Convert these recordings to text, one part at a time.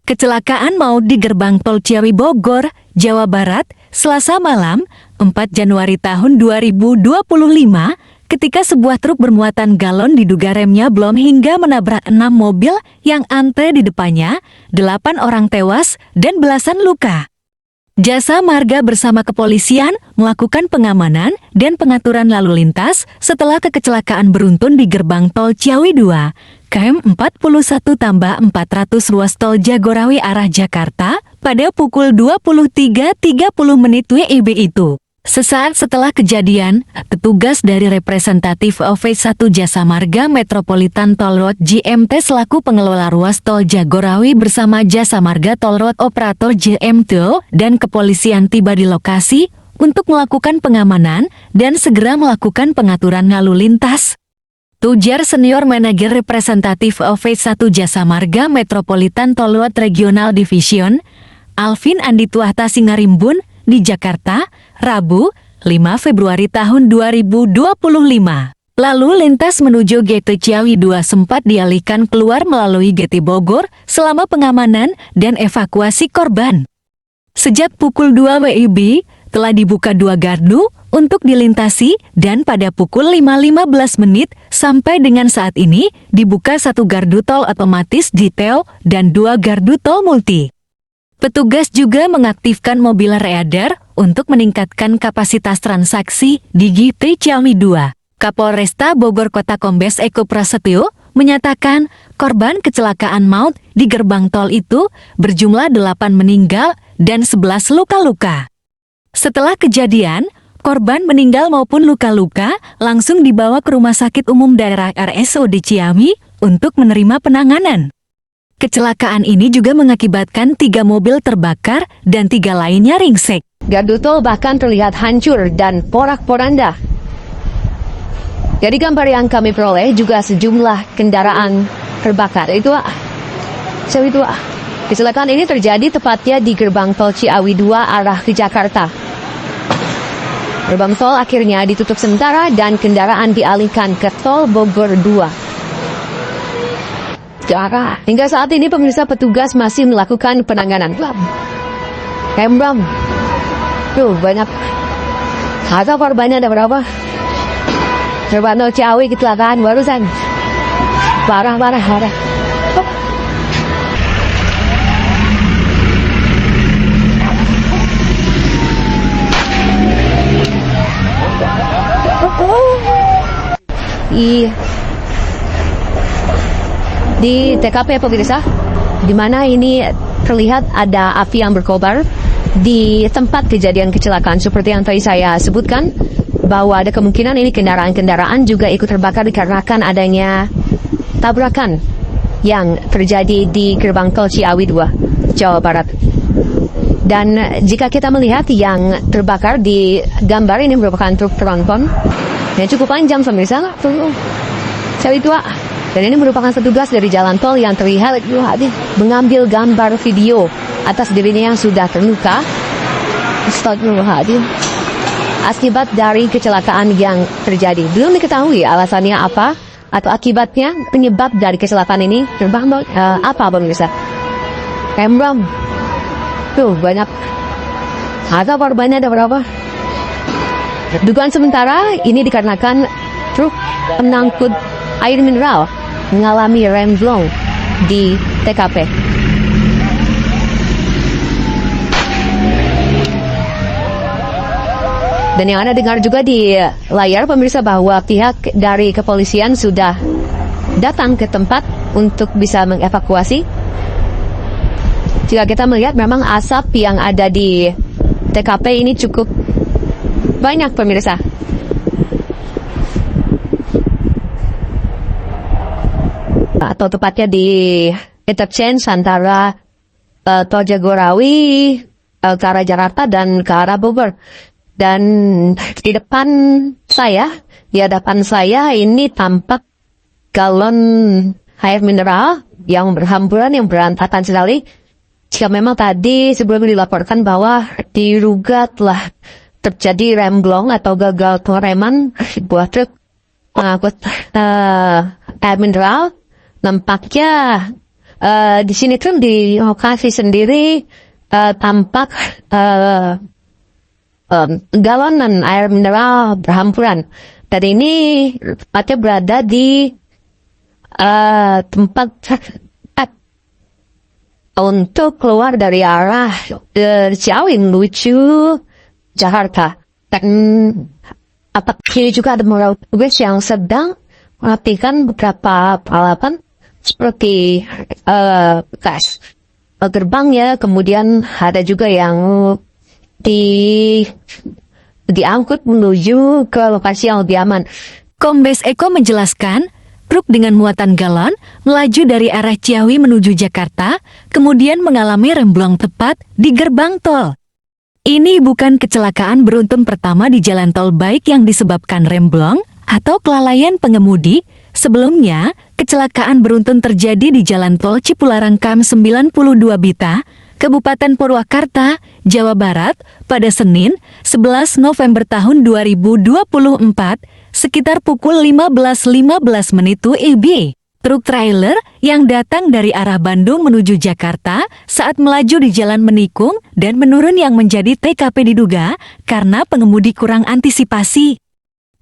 Kecelakaan maut di gerbang tol Ciawi Bogor, Jawa Barat, Selasa malam, 4 Januari tahun 2025, ketika sebuah truk bermuatan galon diduga remnya blom hingga menabrak 6 mobil yang antre di depannya, 8 orang tewas dan belasan luka. Jasa Marga bersama kepolisian melakukan pengamanan dan pengaturan lalu lintas setelah kecelakaan beruntun di gerbang tol Ciawi 2, KM 41+400 ruas tol Jagorawi arah Jakarta pada pukul 23.30 WIB itu. Sesaat setelah kejadian, petugas dari representatif OV1 Jasa Marga Metropolitan Toll Road JMT selaku pengelola ruas tol Jagorawi bersama Jasa Marga Toll Road Operator JMT dan kepolisian tiba di lokasi untuk melakukan pengamanan dan segera melakukan pengaturan lalu lintas. Tujar Senior Manager Representatif OV1 Jasa Marga Metropolitan Toll Road Regional Division, Alvin Andi Tuahta Singarimbun, di Jakarta, Rabu, 5 Februari tahun 2025. Lalu lintas menuju GT Ciawi 2 sempat dialihkan keluar melalui GT Bogor selama pengamanan dan evakuasi korban. Sejak pukul 2 WIB, telah dibuka 2 gardu untuk dilintasi dan pada pukul 5.15 sampai dengan saat ini dibuka 1 gardu tol otomatis detail dan 2 gardu tol multi. Petugas juga mengaktifkan mobil reader untuk meningkatkan kapasitas transaksi di GT Ciawi 2. Kapolresta Bogor Kota Kombes Eko Prasetyo menyatakan korban kecelakaan maut di gerbang tol itu berjumlah 8 meninggal dan 11 luka-luka. Setelah kejadian, korban meninggal maupun luka-luka langsung dibawa ke Rumah Sakit Umum Daerah RSUD Ciawi untuk menerima penanganan. Kecelakaan ini juga mengakibatkan 3 mobil terbakar dan 3 lainnya ringsek. Gardu tol bahkan terlihat hancur dan porak-poranda. Dari gambar yang kami peroleh juga sejumlah kendaraan terbakar. Kecelakaan ini terjadi tepatnya di gerbang tol Ciawi 2 arah ke Jakarta. Gerbang tol akhirnya ditutup sementara dan kendaraan dialihkan ke tol Bogor 2. Hingga saat ini pemirsa, petugas masih melakukan penanganan. Kembram. Tuh banyak. Harga korbannya ada berapa? Gerbang tol Ciawi kecelakaan barusan. Parah. Di TKP pemirsa, di mana ini terlihat ada api yang berkobar di tempat kejadian kecelakaan seperti yang tadi saya sebutkan, bahwa ada kemungkinan ini kendaraan-kendaraan juga ikut terbakar dikarenakan adanya tabrakan yang terjadi di gerbang tol Ciawi 2, Jawa Barat. Dan jika kita melihat yang terbakar di gambar ini merupakan truk tronton yang cukup panjang pemirsa, Ciawi 2. Dan ini merupakan petugas dari jalan tol yang terlihat mengambil gambar video atas dirinya yang sudah terluka. Astagfirullahaladzim. Akibat dari kecelakaan yang terjadi. Belum diketahui alasannya apa atau akibatnya penyebab dari kecelakaan ini. Apa pemirsa? Kembram. Tuh banyak. Harga korbannya ada berapa? Dugaan sementara ini dikarenakan truk pengangkut air mineral mengalami rem blong di TKP. Dan yang Anda dengar juga di layar pemirsa bahwa pihak dari kepolisian sudah datang ke tempat untuk bisa mengevakuasi. Jika kita melihat memang asap yang ada di TKP ini cukup banyak pemirsa. Atau tepatnya di interchange antara tol Jagorawi ke arah Jakarta dan ke arah Bogor. Dan di hadapan saya ini tampak galon air mineral yang berhamburan, yang berantakan sekali. Jika memang tadi sebelumnya dilaporkan bahwa diduga telah terjadi remblong atau gagal pengereman sebuah truk pengangkut air mineral, nampaknya Di sini tuh di lokasi sendiri tampak galonan air mineral berhampuran. Dan ini tempatnya berada di tempat untuk keluar dari arah Ciawi menuju Jakarta. Dan ini juga ada moral tugas yang sedang melakukan beberapa peralatan seperti bekas gerbangnya, kemudian ada juga yang diangkut menuju ke lokasi yang lebih aman. Kombes Eko menjelaskan, truk dengan muatan galon melaju dari arah Ciawi menuju Jakarta, kemudian mengalami remblong tepat di gerbang tol. Ini bukan kecelakaan beruntun pertama di jalan tol baik yang disebabkan remblong atau kelalaian pengemudi. Sebelumnya, kecelakaan beruntun terjadi di jalan tol Cipularang KM 92 Bita, Kabupaten Purwakarta, Jawa Barat, pada Senin, 11 November tahun 2024, sekitar pukul 15.15 menit WIB. Truk trailer yang datang dari arah Bandung menuju Jakarta saat melaju di Jalan Menikung dan menurun yang menjadi TKP diduga karena pengemudi kurang antisipasi.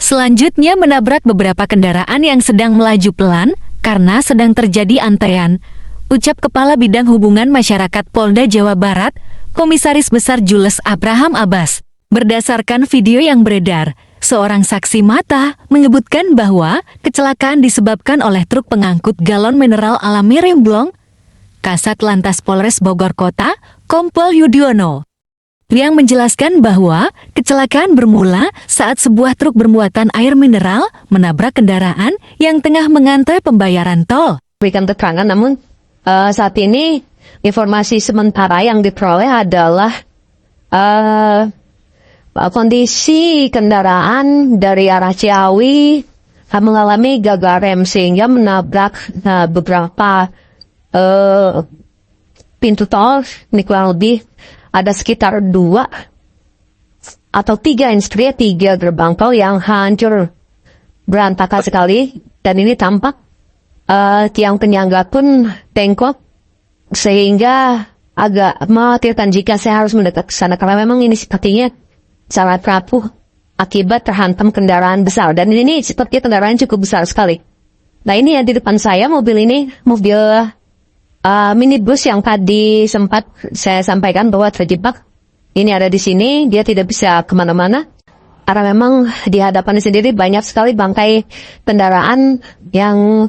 Selanjutnya menabrak beberapa kendaraan yang sedang melaju pelan karena sedang terjadi antrean. Ucap Kepala Bidang Hubungan Masyarakat Polda Jawa Barat, Komisaris Besar Jules Abraham Abbas. Berdasarkan video yang beredar, seorang saksi mata menyebutkan bahwa kecelakaan disebabkan oleh truk pengangkut galon mineral alami remblong. Kasat Lantas Polres Bogor Kota, Kompol Yudiono, yang menjelaskan bahwa kecelakaan bermula saat sebuah truk bermuatan air mineral menabrak kendaraan yang tengah mengantre pembayaran tol. Berikan keterangan, namun saat ini informasi sementara yang diperoleh adalah kondisi kendaraan dari arah Ciawi mengalami gagal rem sehingga menabrak beberapa pintu tol. Ini kurang lebih ada sekitar 2 atau 3 gerbang tol yang hancur berantakan sekali. Dan ini tampak tiang penyangga pun tengkok, sehingga agak mengkhawatirkan jika saya harus mendekat ke sana karena memang ini sepertinya sangat rapuh akibat terhantam kendaraan besar. Dan ini sepertinya kendaraan cukup besar sekali. Nah, ini yang di depan saya, mobil ini mobil minibus yang tadi sempat saya sampaikan bahwa terjebak. Ini ada di sini, dia tidak bisa kemana-mana karena memang di hadapan sendiri banyak sekali bangkai kendaraan yang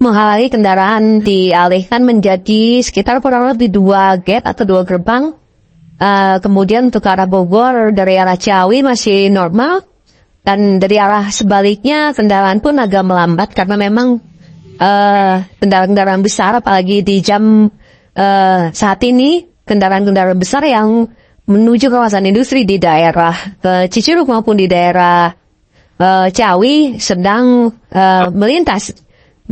menghalangi kendaraan dialihkan menjadi sekitar kurang lebih 2 gate atau 2 gerbang. Kemudian untuk arah Bogor dari arah Ciawi masih normal, dan dari arah sebaliknya kendaraan pun agak melambat karena memang kendaraan-kendaraan besar, apalagi di jam saat ini kendaraan-kendaraan besar yang menuju kawasan industri di daerah Cicurug maupun di daerah Ciawi sedang melintas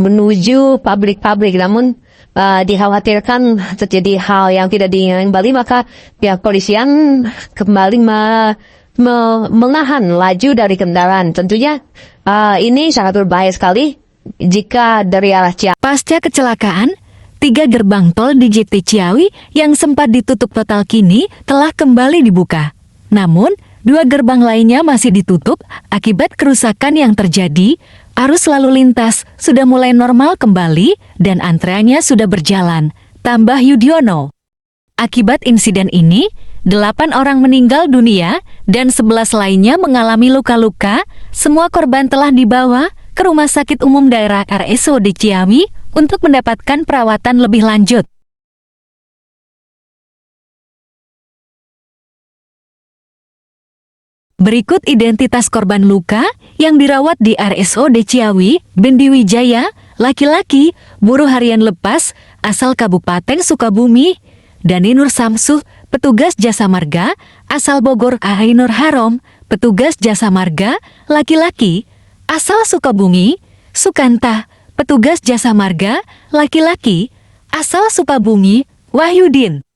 menuju pabrik-pabrik. Namun dikhawatirkan terjadi hal yang tidak diinginkan kembali, maka pihak polisian kembali menahan laju dari kendaraan. Tentunya ini sangat berbahaya sekali jika dari arah Ciawi. Pasca kecelakaan, 3 gerbang tol di JT Ciawi yang sempat ditutup total kini telah kembali dibuka. Namun, 2 gerbang lainnya masih ditutup akibat kerusakan yang terjadi. Arus lalu lintas sudah mulai normal kembali dan antreannya sudah berjalan, tambah Yudiono. Akibat insiden ini, 8 orang meninggal dunia dan 11 lainnya mengalami luka-luka. Semua korban telah dibawa ke Rumah Sakit Umum Daerah RSUD Ciawi untuk mendapatkan perawatan lebih lanjut. Berikut identitas korban luka yang dirawat di RSUD Ciawi, Bendi Wijaya, laki-laki, buruh harian lepas, asal Kabupaten Sukabumi. Dani Nur Samsuh, petugas jasa marga, asal Bogor. Ainur Harom, petugas jasa marga, laki-laki, asal Sukabumi. Sukanta, petugas jasa marga, laki-laki, asal Sukabumi. Wahyudin,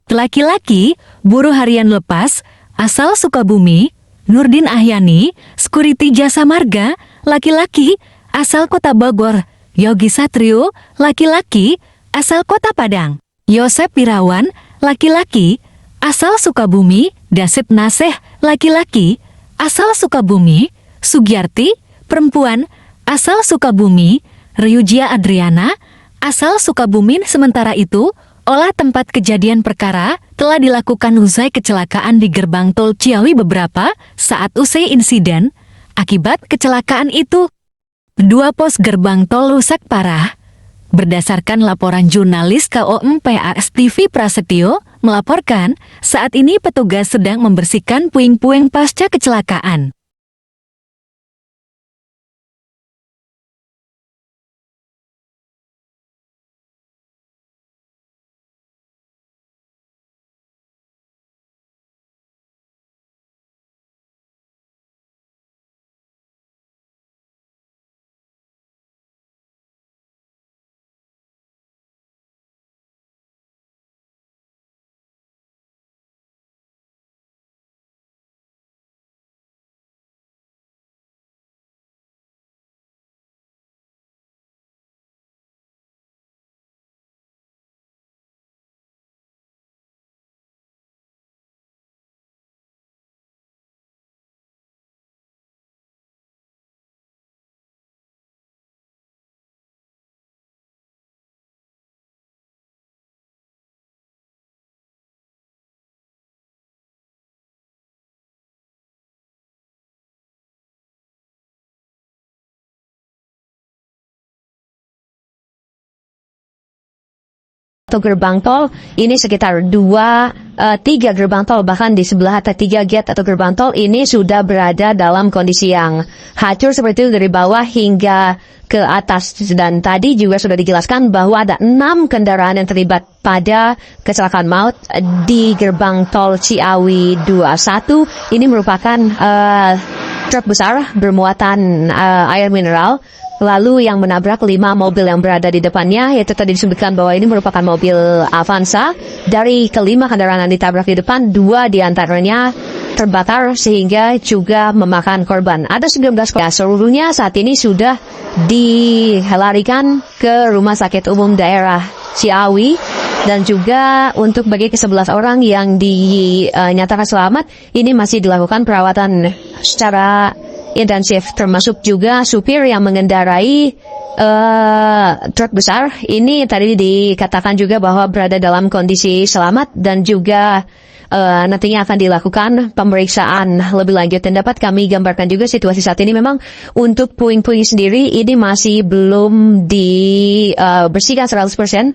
laki-laki, buruh harian lepas, asal Sukabumi. Nurdin Ahyani, security jasa marga, laki-laki, asal Kota Bogor. Yogi Satrio, laki-laki, asal Kota Padang. Yosep Irawan, laki-laki, asal Sukabumi. Dasip Naseh, laki-laki, asal Sukabumi. Sugiyarti, perempuan, asal Sukabumi. Ryujia Adriana, asal Sukabumi. Sementara itu, olah tempat kejadian perkara telah dilakukan usai kecelakaan di gerbang tol Ciawi beberapa saat usai insiden. Akibat kecelakaan itu, 2 pos gerbang tol rusak parah. Berdasarkan laporan jurnalis KOMPAS TV Prasetyo, melaporkan saat ini petugas sedang membersihkan puing-puing pasca kecelakaan. Atau gerbang tol ini sekitar 3 gerbang tol, bahkan di sebelah atau 3 gate atau gerbang tol ini sudah berada dalam kondisi yang hancur seperti itu dari bawah hingga ke atas. Dan tadi juga sudah dijelaskan bahwa ada 6 kendaraan yang terlibat pada kecelakaan maut di gerbang tol Ciawi 21. Ini merupakan truk besar bermuatan air mineral, lalu yang menabrak 5 mobil yang berada di depannya, yaitu tadi disebutkan bahwa ini merupakan mobil Avanza. Dari kelima kendaraan yang ditabrak di depan, 2 diantaranya terbakar sehingga juga memakan korban. Ada 19 korban. Seluruhnya saat ini sudah dilarikan ke Rumah Sakit Umum Daerah Ciawi. Dan juga untuk bagi ke-11 orang yang dinyatakan selamat, ini masih dilakukan perawatan secara intensif, termasuk juga supir yang mengendarai truk besar. Ini tadi dikatakan juga bahwa berada dalam kondisi selamat dan juga nantinya akan dilakukan pemeriksaan lebih lanjut. Dan dapat kami gambarkan juga situasi saat ini memang untuk puing-puing sendiri ini masih belum dibersihkan 100%,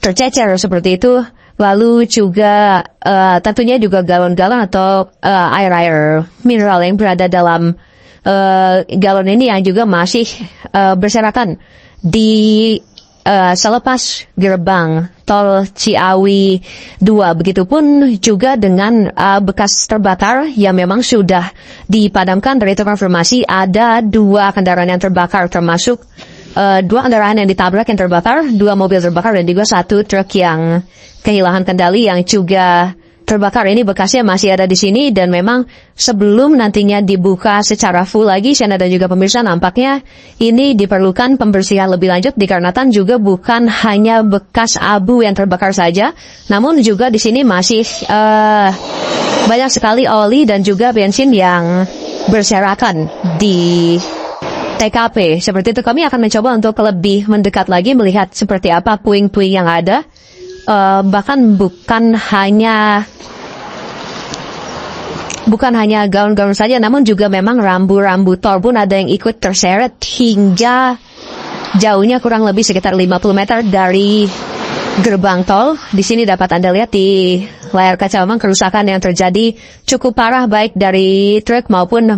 tercecer seperti itu. Lalu juga tentunya juga galon-galon atau air-air mineral yang berada dalam galon ini yang juga masih berserakan di selepas gerbang tol Ciawi 2. Begitupun juga dengan bekas terbakar yang memang sudah dipadamkan. Dari terkonfirmasi ada 2 kendaraan yang terbakar, termasuk 2 kendaraan yang ditabrak yang terbakar, 2 mobil terbakar, dan juga 1 truk yang kehilangan kendali yang juga terbakar. Ini bekasnya masih ada di sini, dan memang sebelum nantinya dibuka secara full lagi, Shana dan juga pemirsa, nampaknya ini diperlukan pembersihan lebih lanjut dikarenakan juga bukan hanya bekas abu yang terbakar saja, namun juga di sini masih banyak sekali oli dan juga bensin yang berserakan di TKP. Seperti itu, kami akan mencoba untuk lebih mendekat lagi melihat seperti apa puing-puing yang ada. Bahkan bukan hanya gaun-gaun saja, namun juga memang rambu-rambu tol pun ada yang ikut terseret hingga jauhnya kurang lebih sekitar 50 meter dari gerbang tol. Di sini dapat Anda lihat di layar kaca memang kerusakan yang terjadi cukup parah baik dari truk maupun